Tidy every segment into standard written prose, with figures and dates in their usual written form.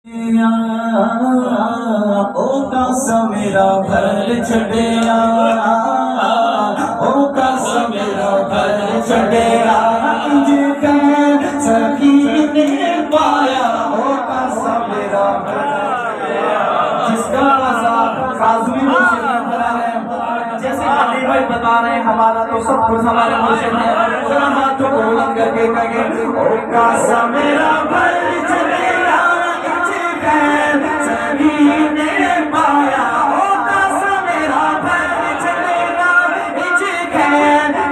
ओ कसम मेरा घर छड़िया, ओ कसम मेरा घर छड़िया, सखी ने पाया, ओ कसम मेरा घर छड़िया। जिसका काज़मी जैसे अली भाई बता रहे हैं, हमारा तो सब कुछ हमारे मुर्शिद है। हाथों को बुलंद करके कहें, ओ कसम मेरा घर छड़िया, सखी ने पाया, ओ कसम मेरा घर छड़िया,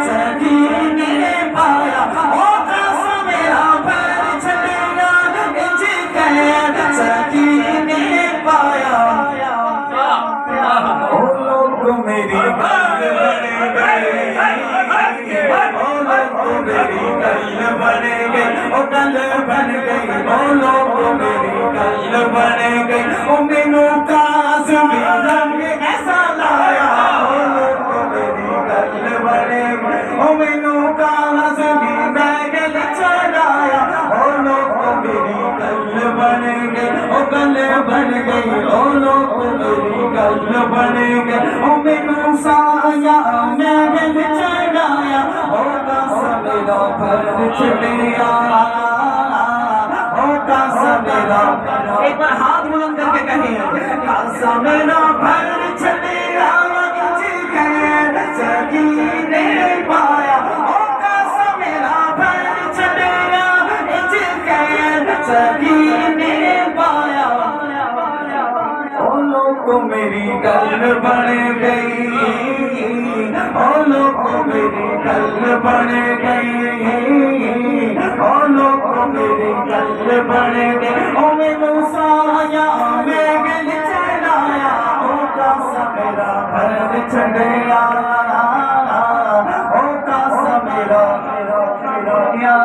सखी ने पाया, ओ कसम मेरा घर छड़िया, सखी ने पाया। ओ लोग मेरी गल बन गई, ओ लोग मेरी गल बन गई, ओ गल बन गई, ओ लोग मेरी गल बन गई, ओ मैनू काज़मी रंग ऐसा लाया, ओ लोग मेरी गल बन गई, ओ मैनू काज़मी बैगल चढ़ाया, ओ लोग मेरी गल बन गई, ओ गल बन गई, ओ लोग मेरी गल बन गई, ओ मैनू साया महल चढ़ाया, ओ कसम मेरा घर छड़िया, ओ कसम मेरा। एक बार हाथ बुलंद करके कहें, कसम मेरा घर छड़िया, सखी ने पाया, ओ कसम मेरा घर छड़िया, सखी ने पाया। ओ लोग मेरी गल बन गई, ओ लोग मेरी गल बन गई, ओ लोग मेरी गल बन गई, ओ मैनू साया महल चढ़ाया, ओ कसम मेरा घर छड़िया, ओ कसम मेरा छड़िया।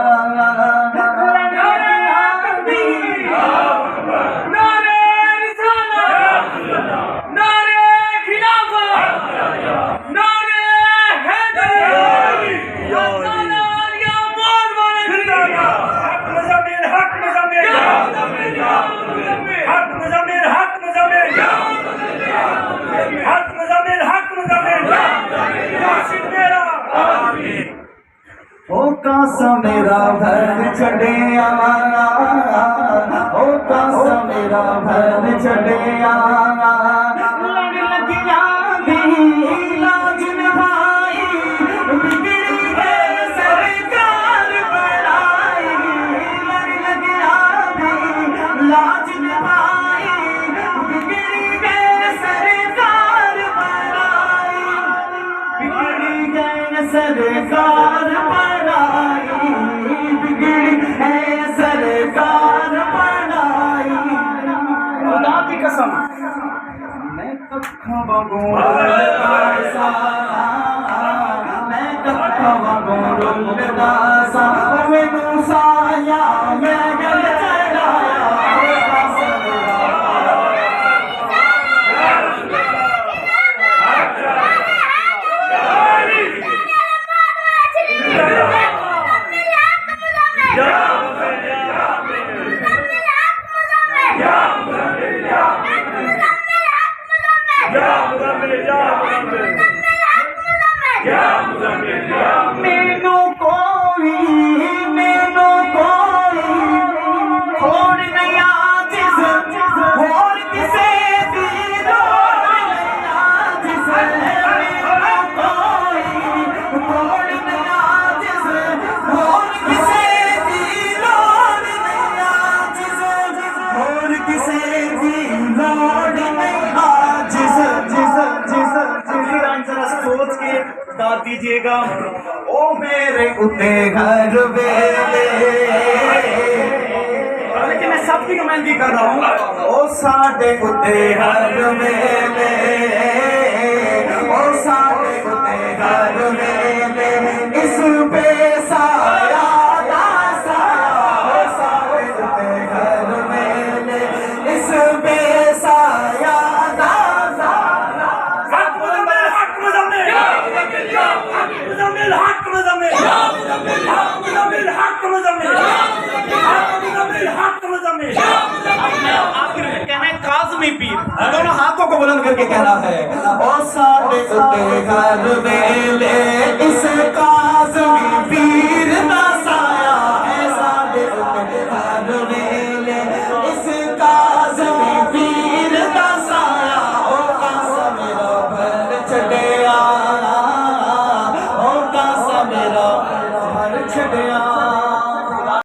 ओ कसम मेरा घर छड़िया, ओ कसम मेरा घर छड़िया, लड़ लगिया भी लाज निभाई, बिगड़ी गई सरकार बनाई, लड़ लगिया भी लाज निभाई, बिगड़ी गई सरकार बनाई, बिगड़ी गई सरकार बनाई, बिगड़ी है सरकार बनाई। खुदा की कसम मैं कखा बगोरदासा, मैं कखा बगोरदासा, मैनू साया महल चढ़ाया, मैनू कोई खोड़ नहीं आजिज़, होर किसे दी लोड़ नहीं आजिज़, मैनू कोई खोड़ नहीं आजिज़, होर किसे दी लोड़ नहीं आजिज़, होर किसे दी लोड़ नहीं आजिज़। जरा सोच के दाद दीजिएगा। ओ मेरे उते घर वेले, लेकिन मैं सबकी नुमाइंदगी कर रहा हूँ। ओ साडे उते घर वेले, ओ साडे उते घर वेले, इस बेसाया दा साया, ओ साडे उते घर वेले, इस बेसाया दा साया। हक मुज़म्मिल, हक मुज़म्मिल, हक मुज़म्मिल, हक मुज़म्मिल, हक मुज़म्मिल, हक मुज़म्मिल, हक मुज़म्मिल। काजमी पीर। दोनों हाथों को बुलंद करके कहना है ओ सादे उते घर वेले इस काज़मी पीर दा साया है, सादे उते घर वेले